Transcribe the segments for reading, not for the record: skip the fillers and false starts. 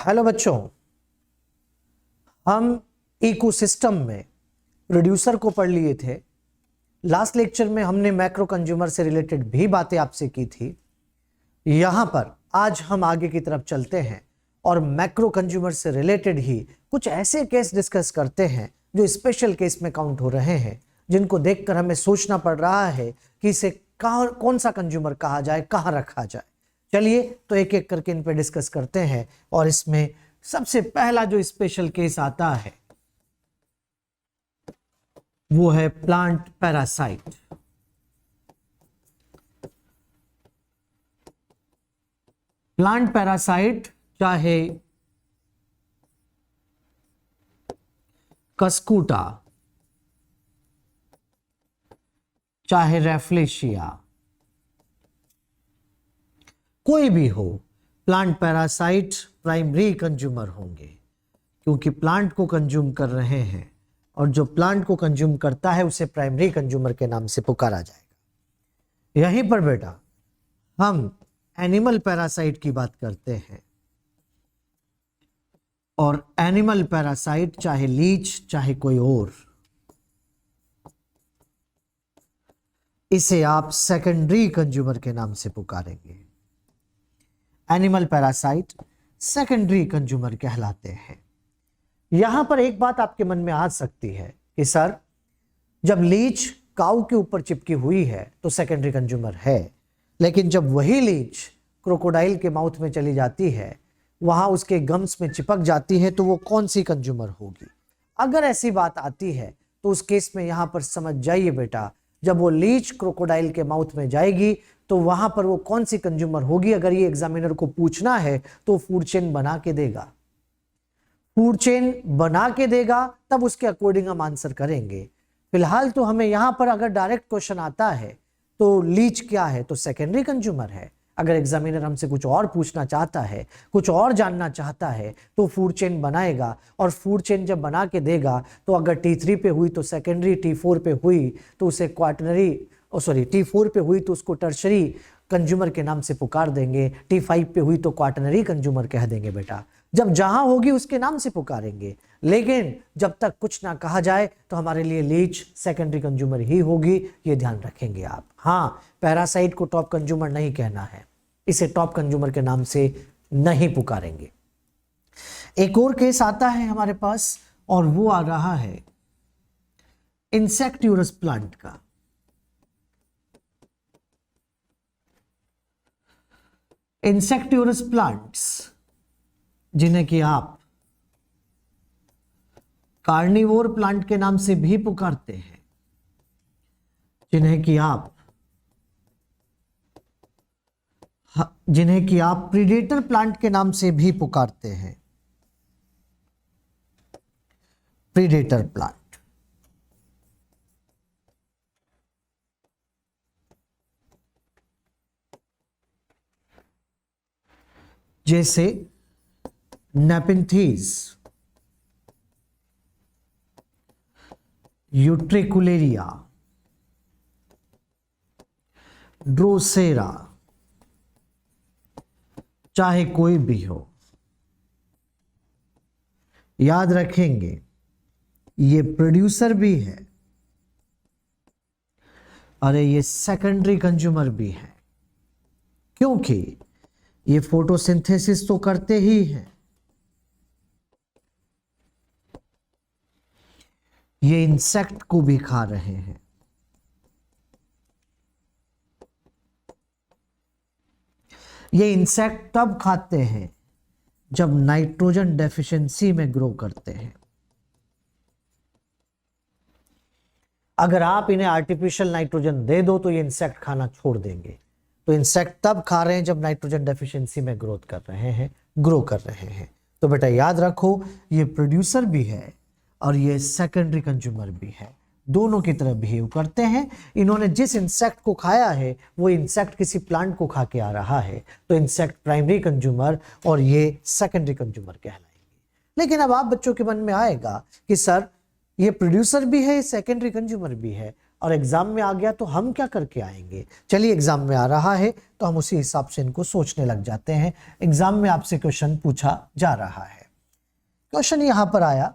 Hello बच्चों, हम ecosystem में प्रोड्यूसर को पढ़ लिए थे। लास्ट लेक्चर में हमने मैक्रो कंज्यूमर से रिलेटेड भी बातें आपसे की थी। यहां पर आज हम आगे की तरफ चलते हैं और मैक्रो कंज्यूमर से रिलेटेड ही कुछ ऐसे केस डिस्कस करते हैं जो स्पेशल केस में काउंट हो रहे हैं, जिनको देखकर हमें सोचना पड़ रहा है कि इसे कौन सा कंज्यूमर कहा जाए, कहां रखा जाए। चलिए तो एक एक करके इन पे डिस्कस करते हैं। और इसमें सबसे पहला जो स्पेशल केस आता है वो है प्लांट पैरासाइट। प्लांट पैरासाइट चाहे कस्कूटा, चाहे रेफ्लेशिया, कोई भी हो, प्लांट पैरासाइट प्राइमरी कंज्यूमर होंगे, क्योंकि प्लांट को कंज्यूम कर रहे हैं और जो प्लांट को कंज्यूम करता है उसे प्राइमरी कंज्यूमर के नाम से पुकारा जाएगा। यहीं पर बेटा हम एनिमल पैरासाइट की बात करते हैं, और एनिमल पैरासाइट चाहे लीच चाहे कोई और, इसे आप सेकेंडरी कंज्यूमर के नाम से पुकारेंगे। एनिमल पैरासाइट सेकेंडरी कंज्यूमर कहलाते हैं। यहां पर एक बात आपके मन में आ सकती है कि सर, जब लीच काऊ के ऊपर चिपकी हुई है तो सेकेंडरी कंज्यूमर है, लेकिन जब वही लीच क्रोकोडाइल के माउथ में चली जाती है, वहां उसके गम्स में चिपक जाती है, तो वो कौन सी कंज्यूमर होगी? अगर ऐसी बात आती है तो उस केस में यहां पर समझ जाइए बेटा, जब वो लीच क्रोकोडाइल के माउथ में जाएगी तो वहां पर वो कौन सी कंज्यूमर होगी। अगर ये एग्जामिनर को पूछना है तो फूड चेन बना के देगा, फूड चेन बना के देगा, तब उसके अकॉर्डिंग हम आंसर करेंगे। फिलहाल तो हमें यहां पर अगर डायरेक्ट क्वेश्चन आता है तो लीच क्या है, तो सेकेंडरी कंज्यूमर है। अगर एग्जामिनर हमसे कुछ और पूछना चाहता है, कुछ और जानना चाहता है, तो फूड चेन बनाएगा, और फूड चेन जब बना के देगा तो अगर T3 पे हुई तो सेकेंडरी, T4 पे हुई तो उसे क्वाटरनरी, T4 पे हुई तो उसको टर्शरी कंज्यूमर के नाम से पुकार देंगे, T5 पे हुई तो क्वाटरनरी कंज्यूमर कह देंगे बेटा। जब जहां होगी उसके नाम से पुकारेंगे, लेकिन जब तक कुछ ना कहा जाए तो हमारे लिए लीच सेकेंडरी कंज्यूमर ही होगी, ये ध्यान रखेंगे आप। हाँ, पैरासाइट को टॉप कंज्यूमर नहीं कहना है, इसे टॉप कंज्यूमर के नाम से नहीं पुकारेंगे। एक और केस आता है हमारे पास, और वो आ रहा है इंसेक्टिवरस प्लांट का। इंसेक्टिवरस प्लांट्स, जिन्हें कि आप कार्निवोर प्लांट के नाम से भी पुकारते हैं, जिन्हें कि आप प्रीडेटर प्लांट के नाम से भी पुकारते हैं। प्रीडेटर प्लांट, जैसे नेपिंथीज, यूट्रिकुलेरिया, ड्रोसेरा, चाहे कोई भी हो, याद रखेंगे ये प्रोड्यूसर भी है, अरे ये सेकेंडरी कंज्यूमर भी है, क्योंकि ये फोटोसिंथेसिस तो करते ही हैं, ये इंसेक्ट को भी खा रहे हैं। ये इंसेक्ट तब खाते हैं जब नाइट्रोजन डेफिशिएंसी में ग्रो करते हैं। अगर आप इन्हें आर्टिफिशियल नाइट्रोजन दे दो तो ये इंसेक्ट खाना छोड़ देंगे। तो इंसेक्ट तब खा रहे हैं जब नाइट्रोजन डेफिशिएंसी में ग्रो कर रहे हैं। तो बेटा याद रखो, ये प्रोड्यूसर भी है और ये सेकेंडरी कंज्यूमर भी है, दोनों की तरह बिहेव करते हैं। इन्होंने जिस इंसेक्ट को खाया है वो इंसेक्ट किसी प्लांट को खा के आ रहा है, तो इंसेक्ट प्राइमरी कंज्यूमर और ये सेकेंडरी कंज्यूमर कहलाएंगे। लेकिन अब आप बच्चों के मन में आएगा कि सर, ये प्रोड्यूसर भी है, सेकेंडरी कंज्यूमर भी है, और एग्जाम में आ गया तो हम क्या करके आएंगे। चलिए एग्जाम में आ रहा है तो हम उसी हिसाब से इनको सोचने लग जाते हैं। एग्जाम में आपसे क्वेश्चन पूछा जा रहा है। क्वेश्चन यहां पर आया,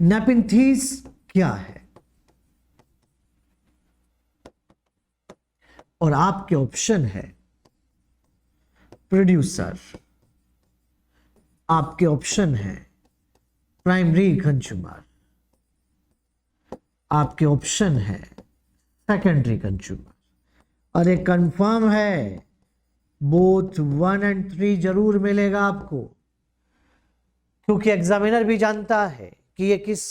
नेपेंथीज क्या है, और आपके ऑप्शन है प्रोड्यूसर, आपके ऑप्शन है प्राइमरी कंज्यूमर, आपके ऑप्शन है सेकेंडरी कंज्यूमर। और एक कंफर्म है बोथ 1 और 3 जरूर मिलेगा आपको, क्योंकि एग्जामिनर भी जानता है कि ये किस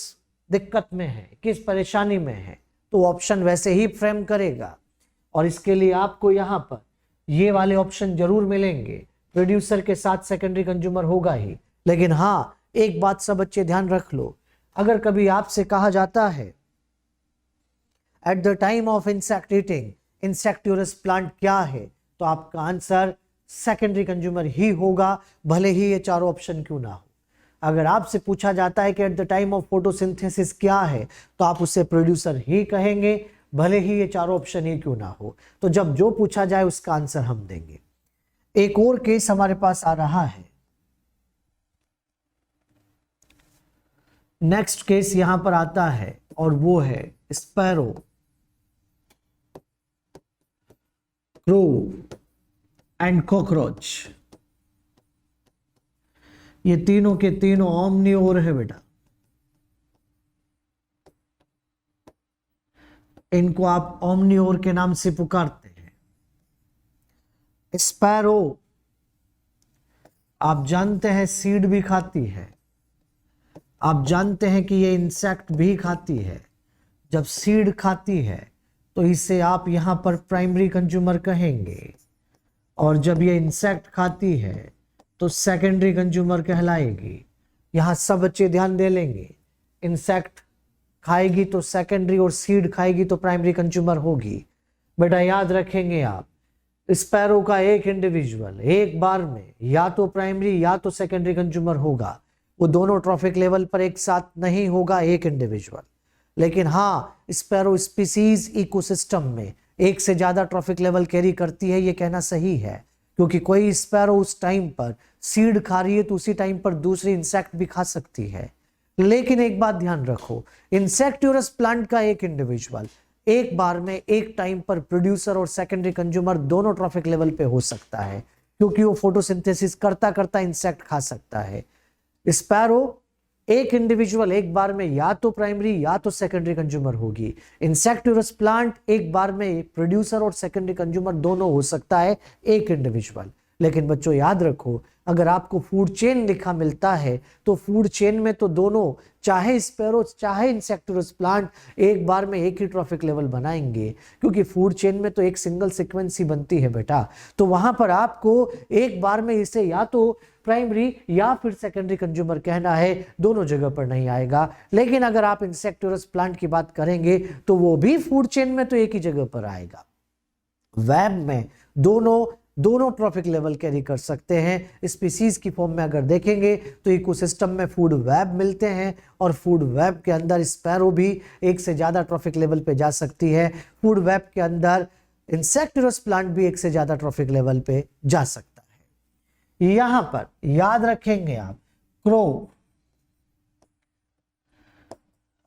दिक्कत में है, किस परेशानी में है, तो ऑप्शन वैसे ही फ्रेम करेगा। और इसके लिए आपको यहां पर ये वाले ऑप्शन जरूर मिलेंगे। प्रोड्यूसर के साथ सेकेंडरी कंज्यूमर होगा ही। लेकिन हाँ, एक बात सब बच्चे ध्यान रख लो, अगर कभी आपसे कहा जाता है at the time of insect eating insectivorous plant क्या है, तो आपका आंसर सेकेंडरी कंज्यूमर ही होगा, भले ही ये चारों ऑप्शन क्यों ना हो। अगर आपसे पूछा जाता है कि at the time of photosynthesis क्या है, तो आप उससे प्रोड्यूसर ही कहेंगे, भले ही ये चारों ऑप्शन ही क्यों ना हो। तो जब जो पूछा जाए उसका आंसर हम देंगे। एक और केस हमारे पास आ रहा है। नेक्स्ट केस यहां पर आता है और वो है स्पैरो, क्रो एंड कॉकरोच। ये तीनों के तीनों ओमनिवोर है बेटा। इनको आप ओमनिवोर के नाम से पुकारते हैं। स्पैरो आप जानते हैं सीड भी खाती है, आप जानते हैं कि ये इंसेक्ट भी खाती है। जब सीड खाती है तो इसे आप यहां पर प्राइमरी कंज्यूमर कहेंगे, और जब ये इंसेक्ट खाती है तो सेकेंडरी कंज्यूमर कहलाएगी। यहां सब बच्चे ध्यान दे लेंगे, इंसेक्ट खाएगी तो सेकेंडरी और सीड खाएगी तो प्राइमरी कंज्यूमर होगी। बेटा याद रखेंगे आप, स्पैरो का एक इंडिविजुअल एक बार में या तो प्राइमरी या तो सेकेंडरी कंज्यूमर होगा। वो दोनों ट्रॉफिक लेवल पर एक साथ नहीं होगा एक इंडिविजुअल। लेकिन हाँ, स्पैरो स्पीसीज इकोसिस्टम में एक से ज्यादा ट्रॉफिक लेवल कैरी करती है, ये कहना सही है। क्योंकि कोई स्पैरो उस टाइम पर सीड खा रही है तो उसी टाइम पर दूसरी इंसेक्ट भी खा सकती है। लेकिन एक बात ध्यान रखो, इंसेक्टिवरस प्लांट का एक इंडिविजुअल एक बार में एक टाइम पर प्रोड्यूसर और सेकेंडरी कंज्यूमर दोनों ट्रॉफिक लेवल पे हो सकता है, क्योंकि वो फोटोसिंथेसिस करता करता इंसेक्ट खा सकता है। स्पैरो एक इंडिविजुअल एक बार में या तो प्राइमरी या तो सेकेंडरी कंज्यूमर होगी। इंसेक्टिवरस प्लांट एक बार में प्रोड्यूसर और सेकेंडरी कंज्यूमर दोनों हो सकता है एक इंडिविजुअल। लेकिन बच्चों याद रखो, अगर आपको फूड चेन लिखा मिलता है तो फूड चेन में तो दोनों, चाहे स्पैरो चाहे इंसेक्टिवरस प्लांट, एक बार में एक ही ट्रॉफिक लेवल बनाएंगे, क्योंकि फूड चेन में तो एक सिंगल सीक्वेंस ही बनती है बेटा। तो वहां पर आपको एक बार में इसे या तो प्राइमरी या फिर सेकेंडरी कंज्यूमर कहना है, दोनों जगह पर नहीं आएगा। लेकिन अगर आप इंसेक्टिवरस प्लांट की बात करेंगे तो वो भी फूड चेन में तो एक ही जगह पर आएगा। वेब में दोनों ट्रॉफिक लेवल कैरी कर सकते हैं। स्पीसीज की फॉर्म में अगर देखेंगे तो इकोसिस्टम में फूड वेब मिलते हैं, और फूड वेब के अंदर स्पैरो भी एक से ज्यादा ट्रॉफिक लेवल पे जा सकती है। फूड वेब के अंदर इंसेक्टिवरस प्लांट भी एक से ज्यादा ट्रॉफिक लेवल पे जा सकता है। यहां पर याद रखेंगे आप, क्रो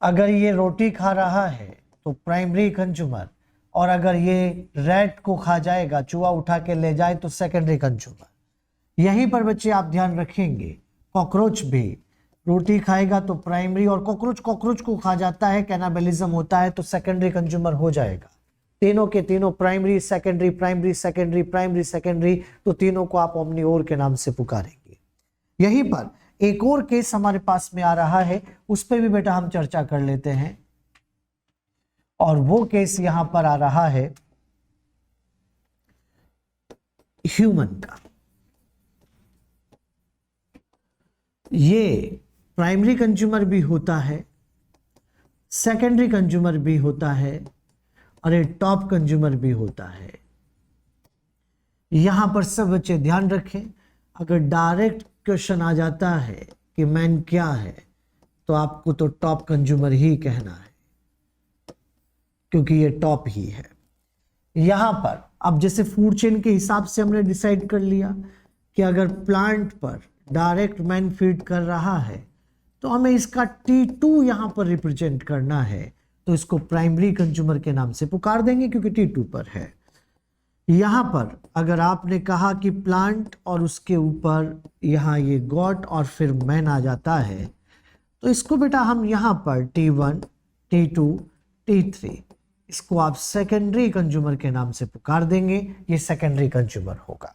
अगर ये रोटी खा रहा है तो प्राइमरी कंज्यूमर, और अगर ये रैट को खा जाएगा, चूहा उठा के ले जाए, तो सेकेंडरी कंज्यूमर। यहीं पर बच्चे आप ध्यान रखेंगे, कॉकरोच भी रोटी खाएगा तो प्राइमरी, और कॉकरोच को खा जाता है, कैनाबलिज्म होता है, तो सेकेंडरी कंज्यूमर हो जाएगा। तीनों के तीनों primary secondary primary secondary primary secondary, तो तीनों को आप ओमनिवोर के नाम से पुकारेंगे। यहीं पर एक और केस हमारे पास में आ रहा है, उस पर भी बेटा हम चर्चा कर लेते हैं। और वो केस यहां पर आ रहा है ह्यूमन का। ये प्राइमरी कंज्यूमर भी होता है, सेकेंडरी कंज्यूमर भी होता है, और ये टॉप कंज्यूमर भी होता है। यहां पर सब बच्चे ध्यान रखें, अगर डायरेक्ट क्वेश्चन आ जाता है कि मैन क्या है, तो आपको तो टॉप कंज्यूमर ही कहना है, क्योंकि ये टॉप ही है। यहां पर अब जैसे फूड चेन के हिसाब से हमने डिसाइड कर लिया कि अगर प्लांट पर डायरेक्ट मैन फीड कर रहा है तो हमें इसका T2 यहां पर रिप्रेजेंट करना है, तो इसको प्राइमरी कंज्यूमर के नाम से पुकार देंगे क्योंकि T2 पर है। यहां पर अगर आपने कहा कि प्लांट और उसके ऊपर यहां ये गॉड और फिर मैन आ जाता है, तो इसको बेटा हम यहां पर T1, T2, T3 इसको आप सेकेंडरी कंज्यूमर के नाम से पुकार देंगे, ये सेकेंडरी कंज्यूमर होगा।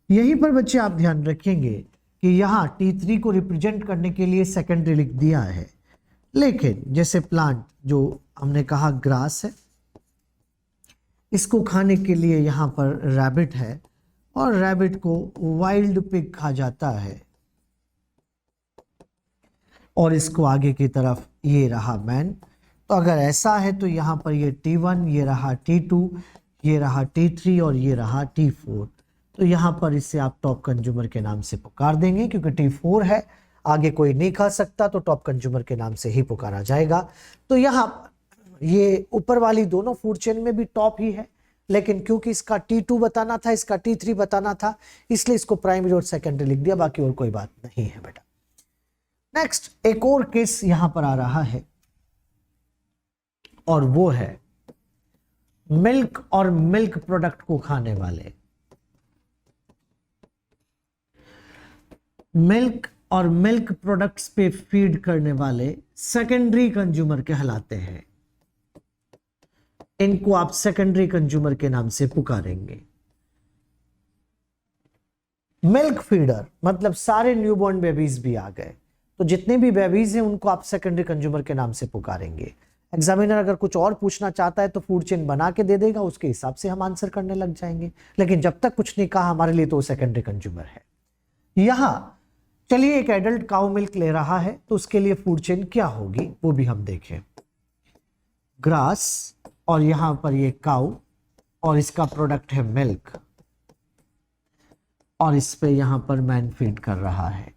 यहीं पर बच्चे आप ध्यान रखेंगे कि यहाँ T3 को रिप्रेजेंट करने के लिए सेकेंडरी लिख दिया है, लेकिन जैसे प्लांट जो हमने कहा ग्रास है, इसको खाने के लिए यहाँ पर रैबिट है और रैबिट को वाइल्ड पिग खा जाता है, और इसको आगे की तरफ ये रहा मैन। तो अगर ऐसा है तो यहाँ पर ये T1, ये रहा T2, ये रहा T3 और ये रहा T4। तो यहाँ पर इसे आप टॉप कंज्यूमर के नाम से पुकार देंगे क्योंकि T4 है, आगे कोई नहीं खा सकता, तो टॉप कंज्यूमर के नाम से ही पुकारा जाएगा। तो यहाँ ये ऊपर वाली दोनों फूड चेन में भी टॉप ही है, लेकिन क्योंकि इसका T2 बताना था, इसका T3 बताना था, इसलिए इसको प्राइमरी और सेकेंडरी लिख दिया, बाकी और कोई बात नहीं है बेटा। नेक्स्ट एक और केस यहां पर आ रहा है और वो है मिल्क और मिल्क प्रोडक्ट को खाने वाले। मिल्क और मिल्क प्रोडक्ट्स पे फीड करने वाले सेकेंडरी कंज्यूमर कहलाते हैं। इनको आप सेकेंडरी कंज्यूमर के नाम से पुकारेंगे। मिल्क फीडर मतलब सारे न्यूबॉर्न बेबीज भी आ गए, तो जितने भी बेबीज हैं उनको आप सेकेंडरी कंज्यूमर के नाम से पुकारेंगे। एग्जामिनर अगर कुछ और पूछना चाहता है तो फूड चेन बना के दे देगा, उसके हिसाब से हम आंसर करने लग जाएंगे, लेकिन जब तक कुछ नहीं कहा हमारे लिए तो सेकेंडरी कंज्यूमर है। यहां चलिए एक एडल्ट काउ मिल्क ले रहा है तो उसके लिए फूड चेन क्या होगी वो भी हम देखें। ग्रास और यहां पर ये काउ और इसका प्रोडक्ट है मिल्क, और इस पे यहां पर मैन फीड कर रहा है।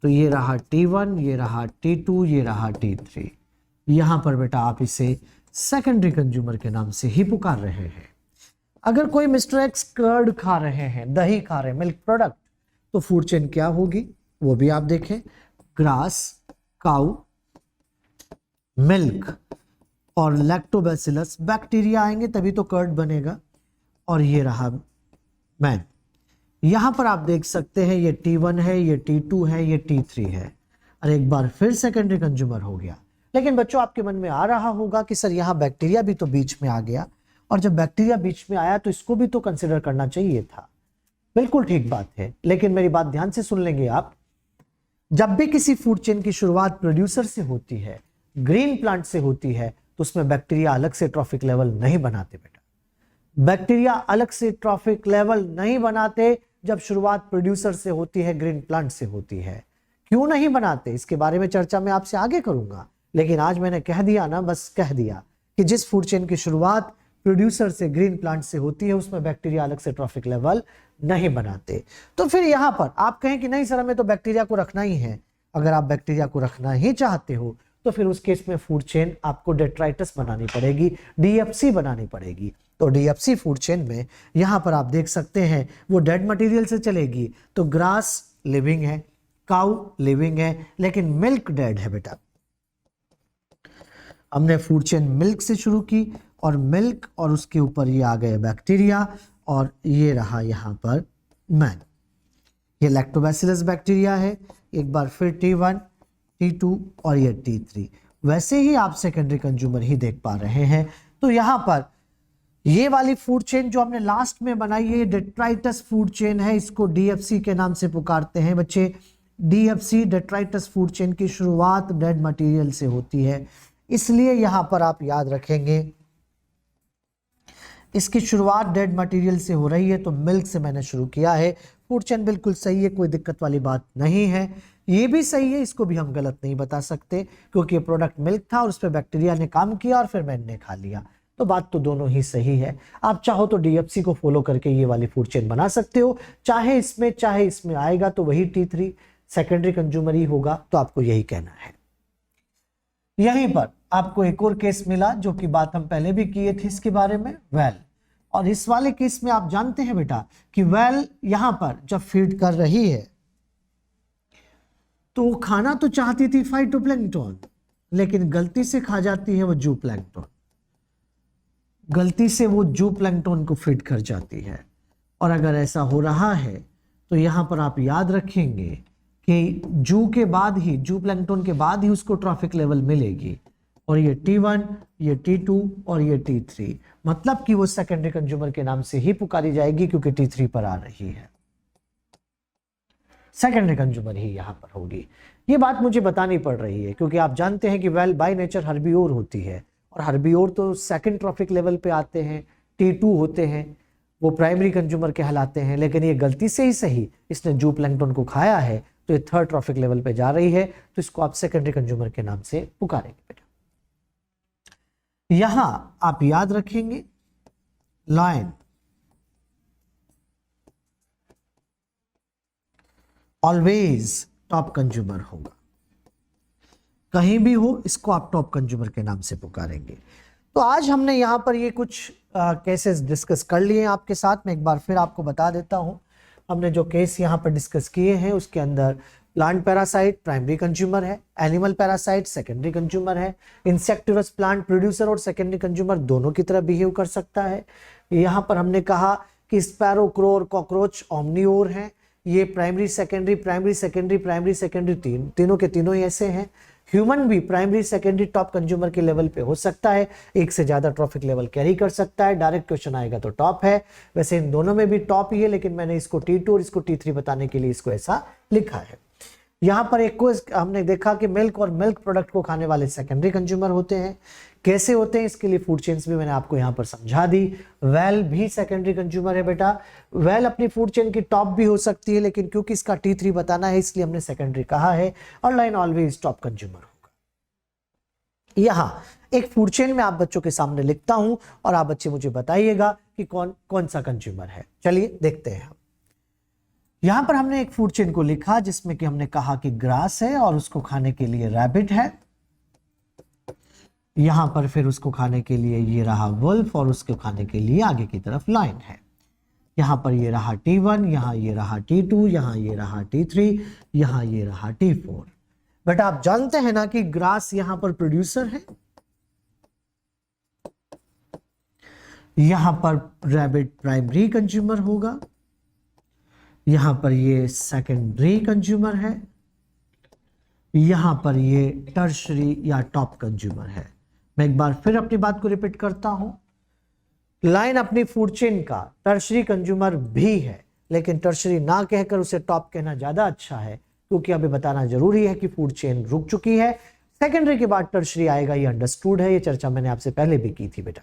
तो ये रहा T1, ये रहा T2, ये रहा T3। यहां पर बेटा आप इसे सेकेंडरी कंज्यूमर के नाम से ही पुकार रहे हैं। अगर कोई मिस्टर एक्स कर्ड खा रहे हैं, दही खा रहे हैं, मिल्क प्रोडक्ट, तो फूड चेन क्या होगी वो भी आप देखें। ग्रास, काउ, मिल्क और लैक्टोबैसिलस बैक्टीरिया आएंगे तभी तो कर्ड बनेगा, और ये रहा मैन। यहां पर आप देख सकते हैं ये T1 है, ये T2 है, ये T3 है, और एक बार फिर सेकेंडरी कंज्यूमर हो गया। लेकिन बच्चों आपके मन में आ रहा होगा कि सर यहाँ बैक्टीरिया भी तो बीच में आ गया, और जब बैक्टीरिया बीच में आया तो इसको भी तो कंसिडर करना चाहिए था। बिल्कुल ठीक बात है, लेकिन मेरी बात ध्यान से सुन लेंगे आप। जब भी किसी फूड चेन की शुरुआत प्रोड्यूसर से होती है, ग्रीन प्लांट से होती है, तो उसमें बैक्टीरिया अलग से ट्रॉफिक लेवल नहीं बनाते बेटा। बैक्टीरिया अलग से ट्रॉफिक लेवल नहीं बनाते जब शुरुआत प्रोड्यूसर से होती है, ग्रीन प्लांट से होती है। क्यों नहीं बनाते इसके बारे में चर्चा मैं आपसे आगे करूंगा, लेकिन आज मैंने कह दिया ना, बस कह दिया कि जिस फूड चेन की शुरुआत प्रोड्यूसर से, ग्रीन प्लांट से होती है, उसमें बैक्टीरिया अलग से ट्रॉफिक लेवल नहीं बनाते। तो फिर यहां पर आप कहें कि नहीं सर हमें तो बैक्टीरिया को रखना ही है। अगर आप बैक्टीरिया को रखना ही चाहते हो तो फिर उस केस में फूड चेन आपको डेट्राइटस बनानी पड़ेगी, DFC बनानी पड़ेगी। तो DFC फूड चेन में यहां पर आप देख सकते हैं वो डेड मटेरियल से चलेगी। तो ग्रास लिविंग है, काउ लिविंग है, लेकिन मिल्क डेड है बेटा। हमने फूड चेन मिल्क से शुरू की, और मिल्क और उसके ऊपर ये आ गए बैक्टीरिया, और ये रहा यहाँ पर मैन। ये लैक्टोबैसिलस बैक्टीरिया है। एक बार फिर T1, T2 और ये T3। वैसे ही आप सेकेंडरी कंज्यूमर ही देख पा रहे हैं। तो यहाँ पर ये वाली फूड चेन जो हमने लास्ट में बनाई है, डेट्राइटस फूड चेन है, इसको DFC के नाम से पुकारते हैं बच्चे। DFC डेट्राइटस फूड चेन की शुरुआत डेड मटेरियल से होती है, इसलिए यहां पर आप याद रखेंगे इसकी शुरुआत डेड मटेरियल से हो रही है। तो मिल्क से मैंने शुरू किया है। फूड चेन बिल्कुल सही है, कोई दिक्कत वाली बात नहीं है। ये भी सही है, इसको भी हम गलत नहीं बता सकते, क्योंकि ये प्रोडक्ट मिल्क था और उस पर बैक्टीरिया ने काम किया और फिर मैन ने खा लिया। तो बात तो दोनों ही सही है। आप चाहो तो DFC को फॉलो करके ये वाली फूड चेन बना सकते हो, चाहे इसमें आएगा तो वही T3 सेकेंडरी कंज्यूमर ही होगा। तो आपको यही कहना है। यहीं पर आपको एक और केस मिला जो कि बात हम पहले भी किए थे इसके बारे में, वेल। और इस वाले केस में आप जानते हैं बेटा कि वेल यहां पर जब फीड कर रही है तो वो खाना तो चाहती थी फाइटोप्लैंक्टन, लेकिन गलती से खा जाती है वो जूप्लैंक्टन, गलती से वो जूप्लैंक्टन को फीड कर जाती है। और अगर ऐसा हो रहा है तो यहां पर आप याद रखेंगे कि जूप्लैंक्टन के बाद ही उसको ट्रॉफिक लेवल मिलेगी, और ये T1, ये T2 और ये T3, मतलब कि वो सेकेंडरी कंज्यूमर के नाम से ही पुकारी जाएगी क्योंकि T3 पर आ रही है, सेकेंडरी कंज्यूमर ही यहां पर होगी। ये बात मुझे बतानी पड़ रही है क्योंकि आप जानते हैं कि वेल बाय नेचर हर्बियोर होती है, और हर्बियोर तो सेकंड ट्रॉफिक लेवल पे आते हैं, T2 होते हैं, वो प्राइमरी कंज्यूमर कहलाते हैं। लेकिन ये गलती से ही सही इसने जूप्लैंक्टन को खाया है तो ये थर्ड ट्रॉफिक लेवल पे जा रही है, तो इसको आप सेकेंडरी कंज्यूमर के नाम से पुकारेंगे बेटा। यहां आप याद रखेंगे लायन ऑलवेज टॉप कंज्यूमर होगा, कहीं भी हो इसको आप टॉप कंज्यूमर के नाम से पुकारेंगे। तो आज हमने यहां पर ये कुछ केसेस डिस्कस कर लिए आपके साथ। मैं एक बार फिर आपको बता देता हूं, हमने जो केस यहां पर डिस्कस किए हैं उसके अंदर प्लांट पैरासाइट प्राइमरी कंज्यूमर है, एनिमल पैरासाइट सेकेंडरी कंज्यूमर है, इंसेक्टिवस प्लांट प्रोड्यूसर और सेकेंडरी कंज्यूमर दोनों की तरह बिहेव कर सकता है। यहां पर हमने कहा कि स्पैरो, क्रो और कॉकरोच ओमनीओर हैं, ये primary secondary primary secondary primary secondary तीनों के तीनों ही ऐसे हैं। ह्यूमन भी प्राइमरी सेकेंडरी टॉप कंज्यूमर के लेवल पे हो सकता है, एक से ज्यादा ट्रॉफिक लेवल कैरी कर सकता है। डायरेक्ट क्वेश्चन आएगा तो टॉप है, वैसे इन दोनों में भी टॉप ही है, लेकिन मैंने इसको T2 और इसको T3 बताने के लिए इसको ऐसा लिखा है। यहां पर एक को हमने देखा कि मिल्क और मिल्क प्रोडक्ट को खाने वाले सेकेंडरी कंज्यूमर होते हैं। कैसे होते हैं इसके लिए फूड चेन्स भी मैंने आपको यहां पर समझा दी। वेल भी सेकेंडरी कंज्यूमर है बेटा, वेल अपनी फूड चेन की टॉप भी हो सकती है, लेकिन क्योंकि इसका T3 बताना है इसलिए हमने सेकेंडरी कहा है, और लाइन ऑलवेज टॉप कंज्यूमर होगा। यहां एक फूड चेन में आप बच्चों के सामने लिखता हूं और आप बच्चे मुझे बताइएगा कि कौन कौन सा कंज्यूमर है। चलिए देखते हैं हम। यहां पर हमने एक फूड चेन को लिखा जिसमें कि हमने कहा कि ग्रास है और उसको खाने के लिए रैबिट है, यहां पर फिर उसको खाने के लिए ये रहा वुल्फ और उसको खाने के लिए आगे की तरफ लाइन है। यहां पर ये रहा T1, यहां ये रहा T2, यहां ये रहा T3, यहां ये रहा T4। बेटा आप जानते हैं ना कि ग्रास यहां पर प्रोड्यूसर है, यहां पर रैबिट प्राइमरी कंज्यूमर होगा, यहां पर ये सेकेंडरी कंज्यूमर है, यहां पर ये टर्शरी या टॉप कंज्यूमर है। मैं एक बार फिर अपनी बात को रिपीट करता हूं, लाइन अपनी फूड चेन का टर्शरी कंज्यूमर भी है, लेकिन टर्शरी ना कहकर उसे टॉप कहना ज्यादा अच्छा है, क्योंकि अभी बताना जरूरी है कि फूड चेन रुक चुकी है, सेकेंडरी के बाद टर्शरी आएगा, ये अंडरस्टूड है, ये चर्चा मैंने आपसे पहले भी की थी बेटा।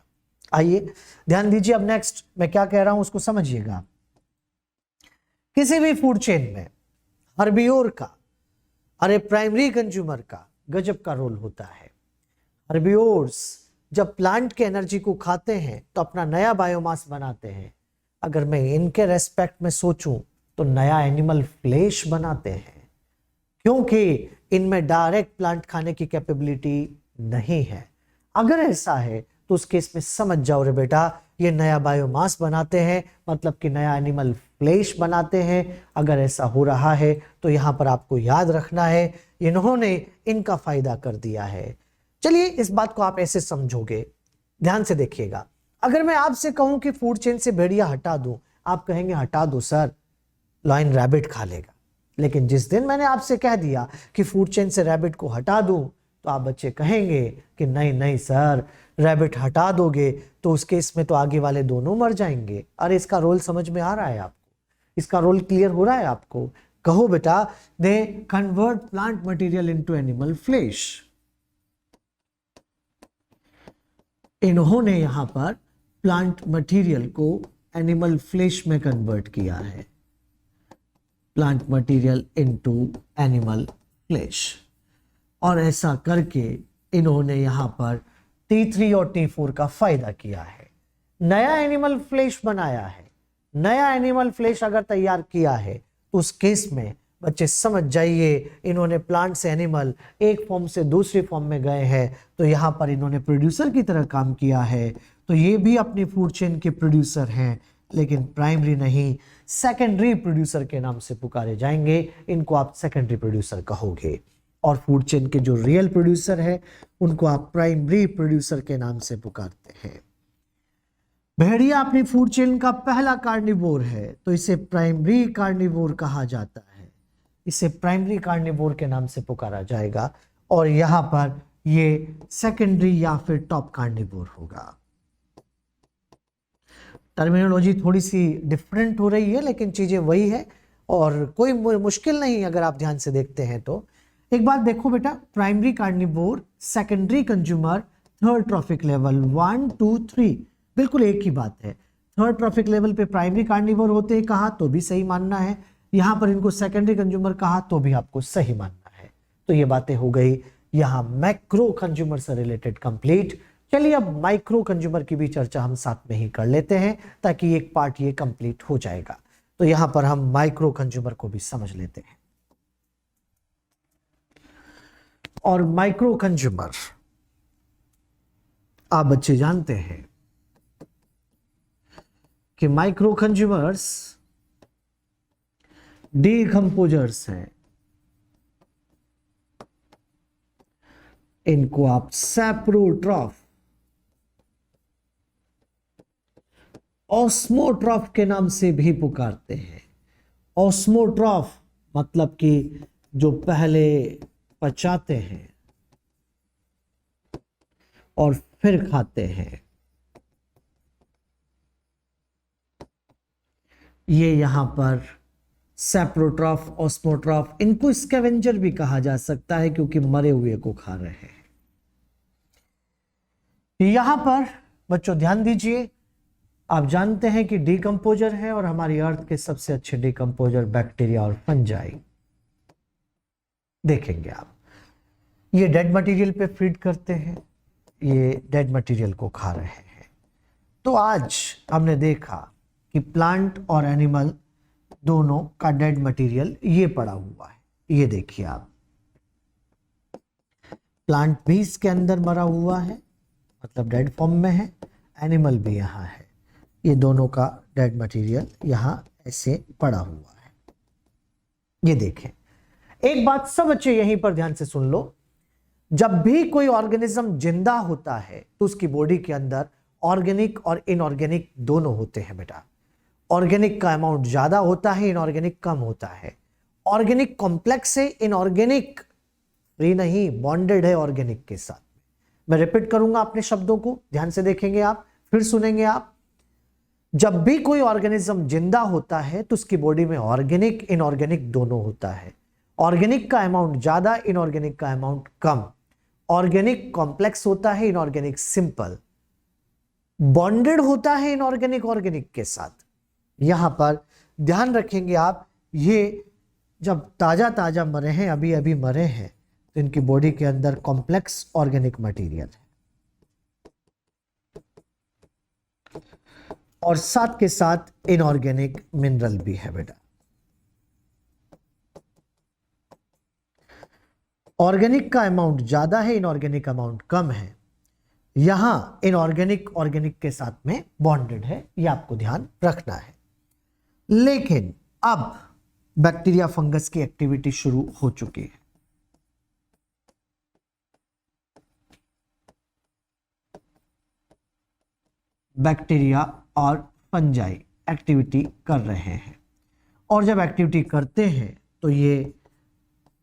आइए ध्यान दीजिए, अब नेक्स्ट मैं क्या कह रहा हूं उसको समझिएगा। किसी भी फूड चेन में हर्बियोर का, अरे प्राइमरी कंज्यूमर का गजब का रोल होता है। हर्बियोर्स जब प्लांट के एनर्जी को खाते हैं तो अपना नया बायोमास बनाते हैं। अगर मैं इनके रेस्पेक्ट में सोचूं तो नया एनिमल फ्लेश बनाते हैं, क्योंकि इनमें डायरेक्ट प्लांट खाने की कैपेबिलिटी नहीं है। अगर ऐसा है तो उस केस में समझ जाओ रे बेटा, ये नया बायोमास बनाते हैं, मतलब कि नया एनिमल फ्लेश बनाते हैं। अगर ऐसा हो रहा है तो यहां पर आपको याद रखना है इन्होंने इनका फायदा कर दिया है। चलिए इस बात को आप ऐसे समझोगे, ध्यान से देखिएगा। अगर मैं आपसे कहूं कि फूड चेन से भेड़िया हटा दूं, आप कहेंगे हटा दो सर, लाइन रैबिट खा लेगा। लेकिन जिस दिन मैंने आपसे कह दिया कि फूड चेन से रैबिट को हटा दूं, तो आप बच्चे कहेंगे कि नहीं नहीं सर, रैबिट हटा दोगे तो उस केस में तो आगे वाले दोनों मर जाएंगे। अरे इसका रोल समझ में आ रहा है आपको, इसका रोल क्लियर हो रहा है आपको? कहो बेटा, they convert plant material into animal flesh. इन्होंने यहां पर प्लांट मटेरियल को एनिमल फ्लेश में कन्वर्ट किया है, plant material into animal flesh. और ऐसा करके इन्होंने यहां पर T3 और T4 का फायदा किया है, नया एनिमल फ्लेश बनाया है। नया एनिमल फ्लेश अगर तैयार किया है तो उस केस में बच्चे समझ जाइए, इन्होंने प्लांट से एनिमल एक फॉर्म से दूसरी फॉर्म में गए हैं, तो यहाँ पर इन्होंने प्रोड्यूसर की तरह काम किया है, तो ये भी अपनी फूड चेन के प्रोड्यूसर हैं, लेकिन प्राइमरी नहीं, सेकेंडरी प्रोड्यूसर के नाम से पुकारे जाएंगे। इनको आप सेकेंडरी प्रोड्यूसर कहोगे, और फूड चेन के जो रियल प्रोड्यूसर है उनको आप प्राइमरी प्रोड्यूसर के नाम से पुकारते हैं। भेड़िया अपनी फूड चेन का पहला कार्निवोर है, तो इसे प्राइमरी कार्निवोर कहा जाता है, इसे प्राइमरी कार्निवोर के नाम से पुकारा जाएगा, और यहां पर ये सेकेंडरी या फिर टॉप कार्निवोर होगा। टर्मिनोलॉजी थोड़ी सी डिफरेंट हो रही है, लेकिन चीजें वही है और कोई मुश्किल नहीं अगर आप ध्यान से देखते हैं तो। एक बात देखो बेटा, primary carnivore, secondary consumer, third trophic level, 1 2 3 बिल्कुल एक ही बात है। थर्ड ट्रॉफिक लेवल पे प्राइमरी कार्निवोर होते हैं कहा तो भी सही मानना है, यहां पर इनको सेकेंडरी कंज्यूमर कहा तो भी आपको सही मानना है। तो ये बातें हो गई यहां मैक्रो कंज्यूमर से रिलेटेड कंप्लीट। चलिए अब माइक्रो कंज्यूमर की भी चर्चा हम साथ में ही कर लेते हैं, ताकि एक पार्ट ये कंप्लीट हो जाएगा। तो यहां पर हम माइक्रो कंज्यूमर को भी समझ लेते हैं। और माइक्रो कंज्यूमर आप बच्चे जानते हैं कि माइक्रो कंज्यूमर्स डीकंपोजर्स हैं, इनको आप सैप्रोट्रॉफ, ऑस्मोट्रॉफ के नाम से भी पुकारते हैं। ऑस्मोट्रॉफ मतलब कि जो पहले पचाते हैं और फिर खाते हैं, ये यहां पर सैप्रोट्रॉफ, ऑस्मोट्रॉफ, इनको स्कैवेंजर भी कहा जा सकता है क्योंकि मरे हुए को खा रहे हैं। यहां पर बच्चों ध्यान दीजिए, आप जानते हैं कि डीकंपोजर है और हमारी अर्थ के सबसे अच्छे डीकंपोजर बैक्टीरिया और फंजाई। देखेंगे आप, ये डेड मटेरियल पे फीड करते हैं, ये डेड मटेरियल को खा रहे हैं। तो आज हमने देखा कि प्लांट और एनिमल दोनों का डेड मटेरियल ये पड़ा हुआ है, ये देखिए आप, प्लांट भी इसके अंदर मरा हुआ है मतलब डेड फॉर्म में है, एनिमल भी यहां है, ये दोनों का डेड मटेरियल यहां ऐसे पड़ा हुआ है। ये देखें, एक बात सब बच्चे यहीं पर ध्यान से सुन लो, जब भी कोई ऑर्गेनिज्म जिंदा होता है तो उसकी बॉडी के अंदर ऑर्गेनिक और इनऑर्गेनिक दोनों होते हैं बेटा। ऑर्गेनिक का अमाउंट ज्यादा होता है, इनऑर्गेनिक कम होता है। ऑर्गेनिक कॉम्प्लेक्स है, इनऑर्गेनिक फ्री नहीं, बॉन्डेड है ऑर्गेनिक के साथ। मैं रिपीट करूंगा अपने शब्दों को, ध्यान से देखेंगे आप, फिर सुनेंगे आप। जब भी कोई ऑर्गेनिज्म जिंदा होता है तो उसकी बॉडी में ऑर्गेनिक इनऑर्गेनिक दोनों होता है। ऑर्गेनिक का अमाउंट ज्यादा, इनऑर्गेनिक का अमाउंट कम। ऑर्गेनिक कॉम्प्लेक्स होता है, इनऑर्गेनिक सिंपल। बॉन्डेड होता है इनऑर्गेनिक ऑर्गेनिक के साथ। यहां पर ध्यान रखेंगे आप, ये जब ताजा ताजा मरे हैं, अभी अभी मरे हैं, तो इनकी बॉडी के अंदर कॉम्प्लेक्स ऑर्गेनिक मटेरियल है और साथ के साथ इनऑर्गेनिक मिनरल भी है बेटा। ऑर्गेनिक का अमाउंट ज्यादा है, इनऑर्गेनिक अमाउंट कम है। यहां इनऑर्गेनिक ऑर्गेनिक के साथ में बॉन्डेड है, यह आपको ध्यान रखना है। लेकिन अब बैक्टीरिया फंगस की एक्टिविटी शुरू हो चुकी है। बैक्टीरिया और फंजाई एक्टिविटी कर रहे हैं, और जब एक्टिविटी करते हैं तो ये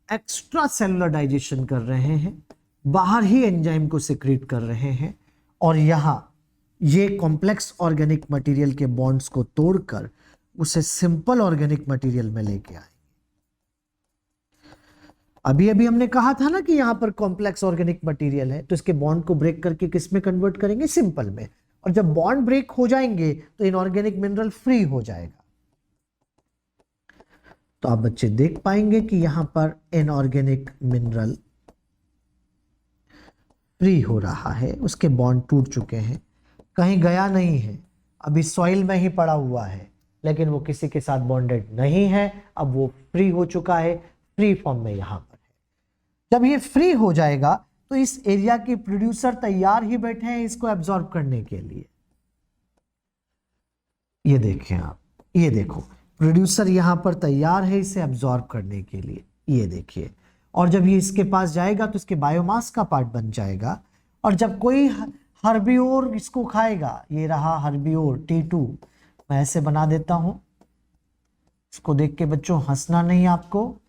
एक्स्ट्रा सेलुलर डाइजेशन कर रहे हैं, बाहर ही एंजाइम को सिक्रीट कर रहे हैं, और यहां ये कॉम्प्लेक्स ऑर्गेनिक मटेरियल के बॉन्ड्स को तोड़कर उसे सिंपल ऑर्गेनिक मटेरियल में लेके आएंगे। अभी अभी हमने कहा था ना कि यहां पर कॉम्प्लेक्स ऑर्गेनिक मटेरियल है, तो इसके बॉन्ड को ब्रेक करके किस में कन्वर्ट करेंगे? सिंपल में। और जब बॉन्ड ब्रेक हो जाएंगे तो इनऑर्गेनिक मिनरल फ्री हो जाएगा। तो आप बच्चे देख पाएंगे कि यहां पर इनऑर्गेनिक मिनरल फ्री हो रहा है, उसके बॉन्ड टूट चुके हैं, कहीं गया नहीं है, अभी सॉइल में ही पड़ा हुआ है, लेकिन वो किसी के साथ बॉन्डेड नहीं है, अब वो फ्री हो चुका है, फ्री फॉर्म में यहां पर है। जब ये फ्री हो जाएगा तो इस एरिया के प्रोड्यूसर तैयार ही बैठे हैं इसको एब्जॉर्ब करने के लिए। ये देखें आप, ये देखो प्रोड्यूसर यहां पर तैयार है इसे एब्जॉर्ब करने के लिए, ये देखिए। और जब ये इसके पास जाएगा तो इसके बायोमास का पार्ट बन जाएगा, और जब कोई हर्बियोर इसको खाएगा, ये रहा हर्बियोर T2, मैं ऐसे बना देता हूं, इसको देख के बच्चों हंसना नहीं आपको।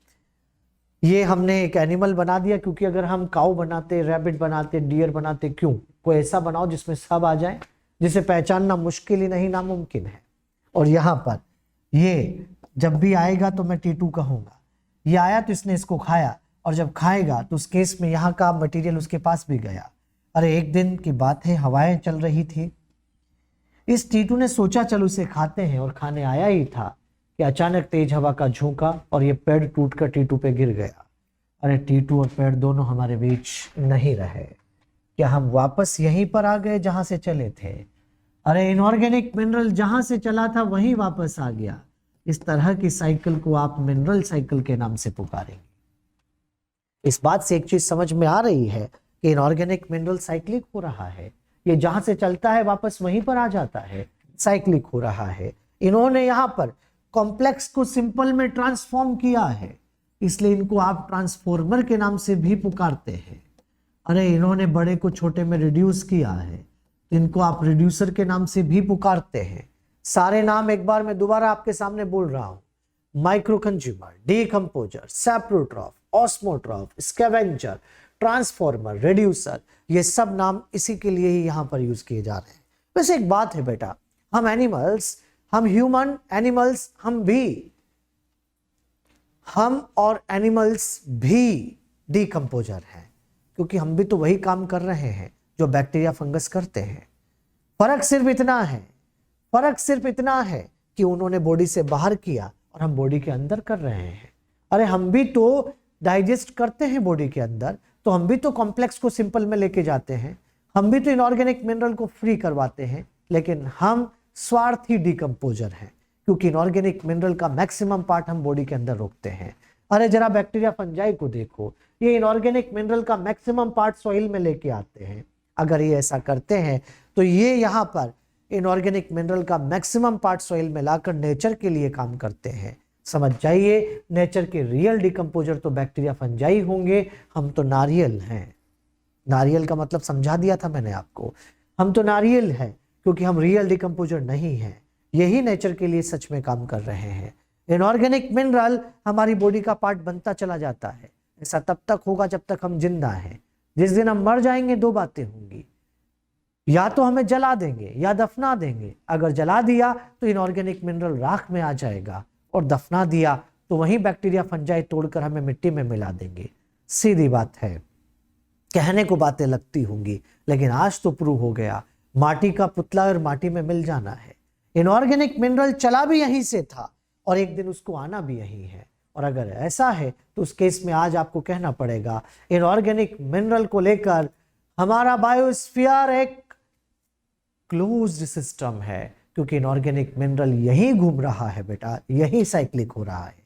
ये हमने एक एनिमल बना दिया, क्योंकि अगर हम काऊ बनाते, रैबिट बनाते, डियर बनाते, क्यों, कोई ऐसा बनाओ जिसमें सब आ जाए, जिसे पहचानना मुश्किल ही नहीं नामुमकिन है। और यहाँ पर ये जब भी आएगा तो मैं T2 कहूँगा, ये आया तो इसने इसको खाया, और जब खाएगा तो उस केस में यहाँ का मटेरियल उसके पास भी गया। अरे एक दिन की बात है, हवाएं चल रही थी, इस T2 ने सोचा चलो उसे खाते हैं, और खाने आया ही था कि अचानक तेज हवा का झोंका और ये पेड़ टूटकर T2 पे गिर गया। अरे T2 और पेड़ दोनों हमारे बीच नहीं रहे, क्या हम वापस यहीं पर आ गए जहां से चले थे? अरे इनऑर्गेनिक मिनरल जहां से चला था वहीं वापस आ गया। इस तरह की साइकिल को आप मिनरल साइकिल के नाम से पुकारेंगे। इस बात से एक चीज समझ में आ रही है कि इनऑर्गेनिक मिनरल साइक्लिक हो रहा है, ये जहां से चलता है वापस वहीं पर आ जाता है, साइक्लिक हो रहा है। इन्होंने यहां पर कॉम्प्लेक्स को सिंपल में ट्रांसफॉर्म किया है, इसलिए इनको आप ट्रांसफॉर्मर के नाम से भी पुकारते हैं। अरे इन्होंने बड़े को छोटे में रिड्यूस किया है, तो इनको आप रिड्यूसर के नाम से भी पुकारते हैं। सारे नाम एक बार मैं दोबारा आपके सामने बोल रहा हूं, micro consumer, decomposer, saprotroph, osmotroph, scavenger, transformer, reducer, ये सब नाम इसी के लिए ही यहां पर यूज किए जा रहे हैं। वैसे एक बात है बेटा, हम एनिमल्स, हम ह्यूमन एनिमल्स, हम और एनिमल्स भी डीकंपोजर हैं, क्योंकि हम भी तो वही काम कर रहे हैं जो बैक्टीरिया फंगस करते हैं। फर्क सिर्फ इतना है कि उन्होंने बॉडी से बाहर किया और हम बॉडी के अंदर कर रहे हैं। अरे हम भी तो डाइजेस्ट करते हैं बॉडी के अंदर, तो हम भी तो कॉम्प्लेक्स को सिंपल में लेके जाते हैं, हम भी तो इनऑर्गेनिक मिनरल को फ्री करवाते हैं, लेकिन हम स्वार्थी डीकंपोजर हैं, क्योंकि इनऑर्गेनिक मिनरल का मैक्सिमम पार्ट हम बॉडी के अंदर रोकते हैं। अरे जरा बैक्टीरिया फंजाई को देखो, ये इनऑर्गेनिक मिनरल का मैक्सिमम पार्ट सॉइल में लेके आते हैं। अगर ये ऐसा करते हैं तो ये यहाँ पर इनऑर्गेनिक मिनरल का मैक्सिमम पार्ट सॉइल में लाकर नेचर के लिए काम करते हैं। समझ जाइए, नेचर के रियल डिकम्पोजर तो बैक्टीरिया फंजाई होंगे, हम तो नारियल हैं। नारियल का मतलब समझा दिया था मैंने आपको, हम तो नारियल हैं क्योंकि हम रियल डिकम्पोजर नहीं हैं। यही नेचर के लिए सच में काम कर रहे हैं। इनऑर्गेनिक मिनरल हमारी बॉडी का पार्ट बनता चला जाता है। ऐसा तब तक होगा जब तक हम जिंदा हैं। जिस दिन हम मर जाएंगे दो बातें होंगी, या तो हमें जला देंगे या दफना देंगे। अगर जला दिया तो इनऑर्गेनिक मिनरल राख में आ जाएगा, और दफना दिया तो वहीं बैक्टीरिया फंजाई तोड़कर हमें मिट्टी में मिला देंगे। सीधी बात है, कहने को बातें लगती होंगी, लेकिन आज तो प्रूव हो गया, माटी का पुतला और माटी में मिल जाना है। इनऑर्गेनिक मिनरल चला भी यहीं से था और एक दिन उसको आना भी यहीं है। और अगर ऐसा है तो उस केस में आज आपको कहना पड़ेगा, इनऑर्गेनिक मिनरल को लेकर हमारा बायोस्फीयर एक क्लोज्ड सिस्टम है, क्योंकि इनऑर्गेनिक मिनरल यहीं घूम रहा है बेटा, यहीं साइक्लिक हो रहा है।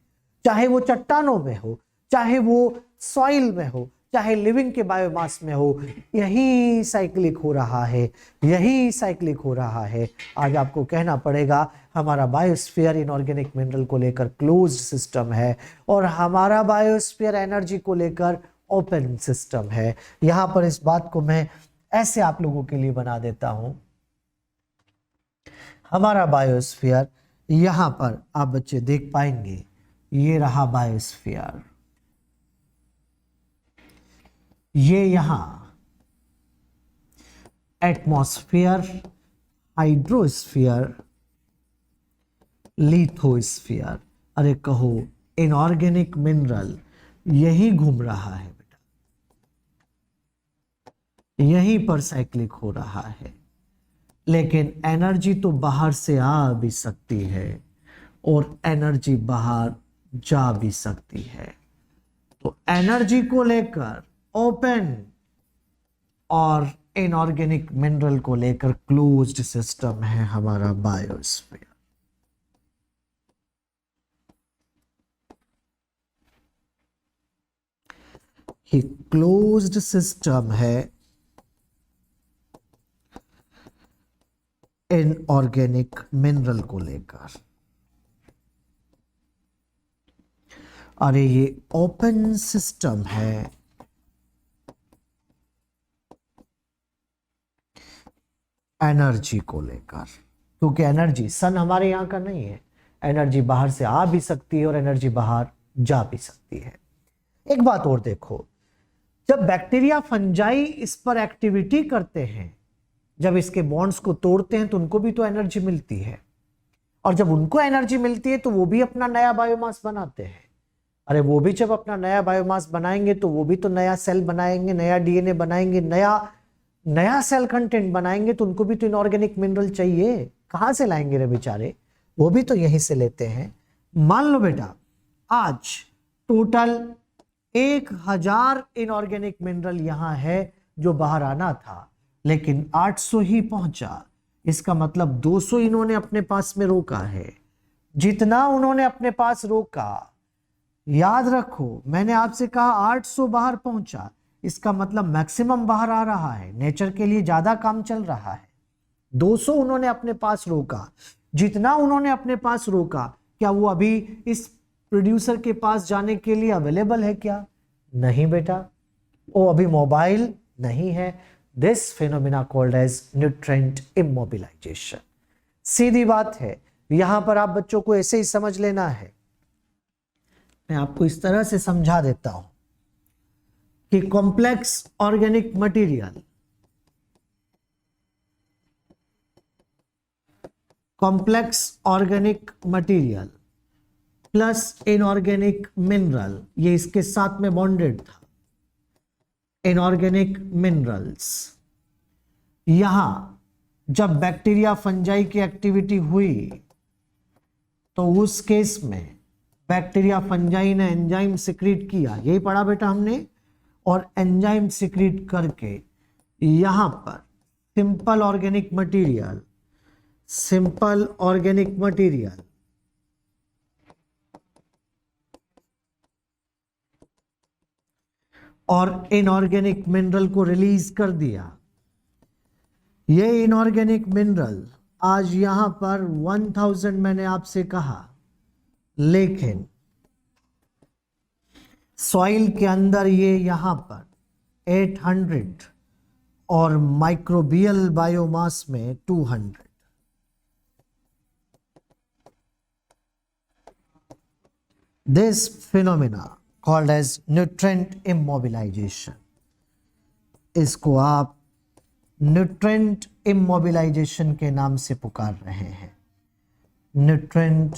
चाहे वो चट्टानों में हो, चाहे वो सॉइल में हो, चाहे लिविंग के बायोमास में हो, यही साइक्लिक हो रहा है, यही साइक्लिक हो रहा है। आज आपको कहना पड़ेगा हमारा बायोस्फीयर इनऑर्गेनिक मिनरल को लेकर क्लोज्ड सिस्टम है, और हमारा बायोस्फीयर एनर्जी को लेकर ओपन सिस्टम है। यहां पर इस बात को मैं ऐसे आप लोगों के लिए बना देता हूं, हमारा बायोस्फीयर, यहां पर आप बच्चे देख पाएंगे, ये रहा बायोस्फीयर, ये यहां एटमॉस्फेयर, हाइड्रोस्फीयर, लिथोस्फीयर। अरे कहो इनऑर्गेनिक मिनरल यही घूम रहा है बेटा, यहीं पर साइक्लिक हो रहा है। लेकिन एनर्जी तो बाहर से आ भी सकती है और एनर्जी बाहर जा भी सकती है। तो एनर्जी को लेकर ओपन और इनऑर्गेनिक मिनरल को लेकर क्लोज्ड सिस्टम है हमारा बायोस्फीयर। ही क्लोज्ड सिस्टम है इनऑर्गेनिक मिनरल को लेकर। अरे ये ओपन सिस्टम है एनर्जी को लेकर, क्योंकि एनर्जी सन हमारे यहाँ का नहीं है, एनर्जी बाहर से आ भी सकती है और एनर्जी बाहर जा भी सकती है। एक बात और देखो, जब बैक्टीरिया फंजाई इस पर एक्टिविटी करते हैं, जब इसके बॉन्ड्स को तोड़ते हैं तो उनको भी तो एनर्जी मिलती है, और जब उनको एनर्जी मिलती है तो वो भी अपना नया बायोमास बनाते हैं। अरे वो भी जब अपना नया बायोमास बनाएंगे तो वो भी तो नया सेल बनाएंगे, नया डीएनए बनाएंगे, नया सेल कंटेंट बनाएंगे, तो उनको भी तो इनऑर्गेनिक मिनरल चाहिए। कहां से लाएंगे रे बेचारे, वो भी तो यहीं से लेते हैं। मान लो बेटा आज टोटल 1000 इनऑर्गेनिक मिनरल यहां है जो बाहर आना था, लेकिन 800 ही पहुंचा। इसका मतलब 200 इन्होंने अपने पास में रोका है। जितना उन्होंने अपने पास रोका, याद रखो मैंने आपसे कहा 800 बाहर पहुंचा, इसका मतलब मैक्सिमम बाहर आ रहा है, नेचर के लिए ज्यादा काम चल रहा है। 200 उन्होंने अपने पास रोका। जितना उन्होंने अपने पास रोका, क्या वो अभी इस प्रोड्यूसर के पास जाने के लिए अवेलेबल है क्या? नहीं बेटा, वो अभी मोबाइल नहीं है। This phenomena called as nutrient immobilization. सीधी बात है, यहां पर आप बच्चों को ऐसे ही समझ लेना है। मैं आपको इस तरह से समझा देता हूं कि complex organic material, plus inorganic mineral, ये इसके साथ में बॉन्डेड था। इनऑर्गेनिक मिनरल्स, यहां जब बैक्टीरिया फंजाई की एक्टिविटी हुई तो उस केस में बैक्टीरिया फंजाई ने एंजाइम सिक्रीट किया, यही पढ़ा बेटा हमने, और एंजाइम सिक्रीट करके यहां पर सिंपल ऑर्गेनिक मटेरियल और इनऑर्गेनिक मिनरल को रिलीज कर दिया। ये इनऑर्गेनिक मिनरल आज यहां पर 1000 मैंने आपसे कहा, लेकिन सॉइल के अंदर ये यहां पर 800 और माइक्रोबियल बायोमास में 200। This phenomena called as nutrient immobilisation, इसको आप न्यूट्रिएंट इमोबिलाइजेशन के नाम से पुकार रहे हैं। न्यूट्रिएंट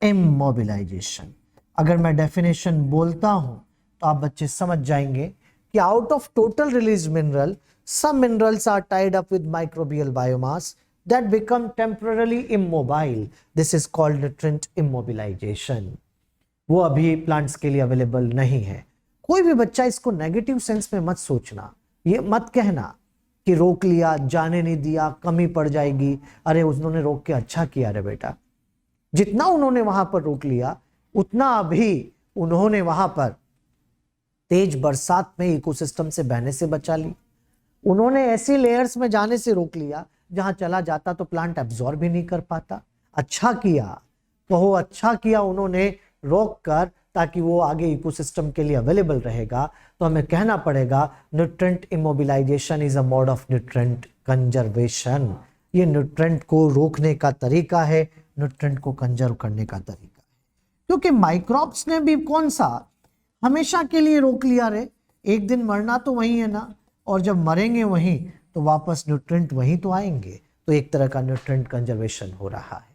इमोबिलाइजेशन, अगर मैं डेफिनेशन बोलता हूं तो आप बच्चे समझ जाएंगे कि out of total release mineral, some minerals are tied up with microbial biomass that become temporarily immobile. This is called nutrient immobilization. वो अभी प्लांट्स के लिए अवेलेबल नहीं है। कोई भी बच्चा इसको नेगेटिव सेंस में मत सोचना, ये मत कहना कि रोक लिया, जाने नहीं दिया, कमी पड़ जाएगी। अरे उन्होंने रोक के अच्छा किया रे बेटा, जितना उन्होंने वहां पर रोक लिया उतना अभी उन्होंने वहां पर तेज बरसात में इकोसिस्टम से बहने से बचा ली। उन्होंने ऐसी लेयर्स में जाने से रोक लिया जहां चला जाता तो प्लांट एब्जॉर्ब भी नहीं कर पाता। अच्छा किया, कहो अच्छा किया उन्होंने रोक कर, ताकि वो आगे इकोसिस्टम के लिए अवेलेबल रहेगा। तो हमें कहना पड़ेगा nutrient immobilisation is a mode of nutrient conservation. ये न्यूट्रिएंट को रोकने का तरीका है, न्यूट्रिएंट को कंजर्व करने का तरीका है। क्योंकि माइक्रोब्स ने भी कौन सा हमेशा के लिए रोक लिया रे, एक दिन मरना तो वही है ना, और जब मरेंगे वहीं तो वापस न्यूट्रिएंट वहीं तो आएंगे। तो एक तरह का न्यूट्रिएंट कंजर्वेशन हो रहा है।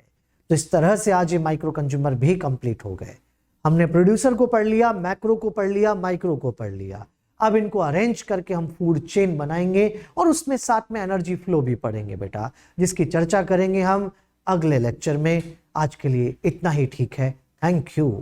तो इस तरह से आज ये माइक्रो कंज्यूमर भी कंप्लीट हो गए। हमने प्रोड्यूसर को पढ़ लिया, मैक्रो को पढ़ लिया, माइक्रो को पढ़ लिया। अब इनको अरेंज करके हम फूड चेन बनाएंगे और उसमें साथ में एनर्जी फ्लो भी पढ़ेंगे बेटा, जिसकी चर्चा करेंगे हम अगले लेक्चर में। आज के लिए इतना ही ठीक है। Thank you.